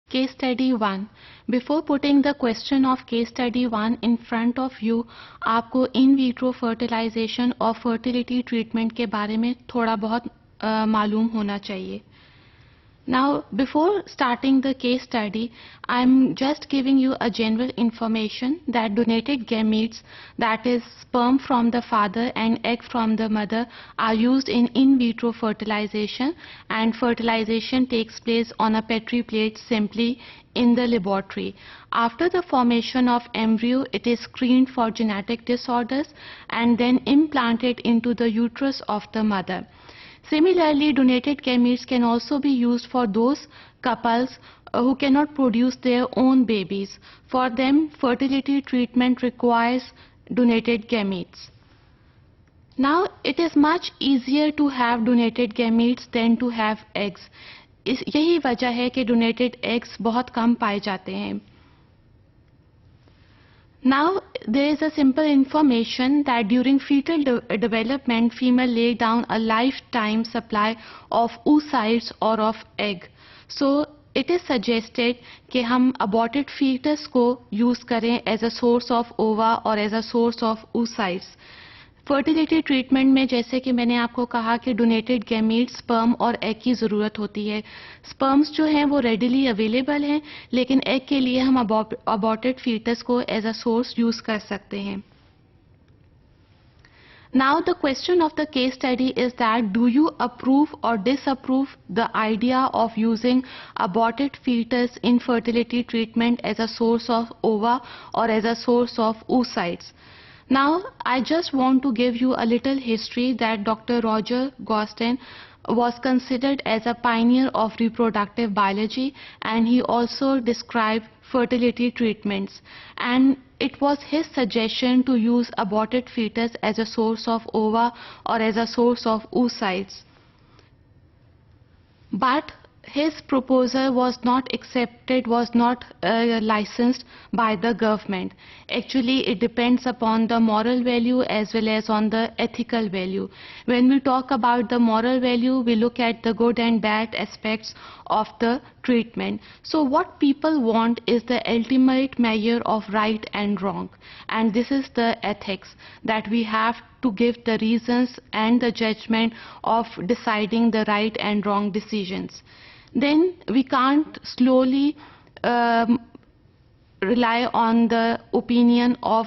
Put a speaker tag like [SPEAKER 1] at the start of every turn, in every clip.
[SPEAKER 1] Case study 1. Before putting the question of case study 1 in front of you, आपको in vitro fertilization और fertility treatment के बारे में थोड़ा बहुत मालूम होना चाहिए. Now, before starting the case study, I'm just giving you a general information that donated gametes, that is sperm from the father and egg from the mother, are used in vitro fertilization, and fertilization takes place on a Petri plate simply in the laboratory. After the formation of embryo, it is screened for genetic disorders and then implanted into the uterus of the mother. Similarly, donated gametes can also be used for those couples who cannot produce their own babies. For them, fertility treatment requires donated gametes. Now, it is much easier to have donated gametes than to have eggs. यही वजह है कि donated eggs बहुत कम पाए जाते हैं. Now, there is a simple information that during fetal development, female lay down a lifetime supply of oocytes or of egg. So, it is suggested कि हम aborted fetus को use करें as a source of ova or as a source of oocytes. Fertility treatment में जैसे कि मैंने आपको कहा कि डोनेटेड गैमीट, स्पर्म और एग की ज़रूरत होती है. स्पर्म्स जो हैं वो रेडिली अवेलेबल हैं, लेकिन एग के लिए हम अबॉर्टेड फीटस को एज अ सोर्स यूज़ कर सकते हैं. Now the question of the case study is that do you approve or disapprove the idea of using aborted fetus in fertility treatment as a source of ova or as a source of oocytes? Now, I just want to give you a little history that Dr. Roger Gosden was considered as a pioneer of reproductive biology, and he also described fertility treatments. And it was his suggestion to use aborted fetus as a source of ova or as a source of oocytes. But his proposal was not accepted, was not licensed by the government. Actually, it depends upon the moral value as well as on the ethical value. When we talk about the moral value, we look at the good and bad aspects of the treatment. So what people want is the ultimate measure of right and wrong. And this is the ethics, that we have to give the reasons and the judgment of deciding the right and wrong decisions. Then we can't slowly rely on the opinion of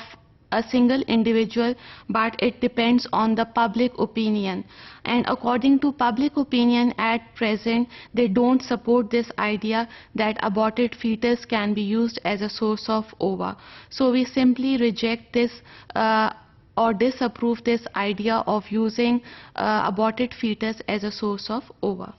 [SPEAKER 1] a single individual, but it depends on the public opinion. And according to public opinion at present, they don't support this idea that aborted fetus can be used as a source of ova. So we simply reject this or disapprove this idea of using aborted fetus as a source of ova.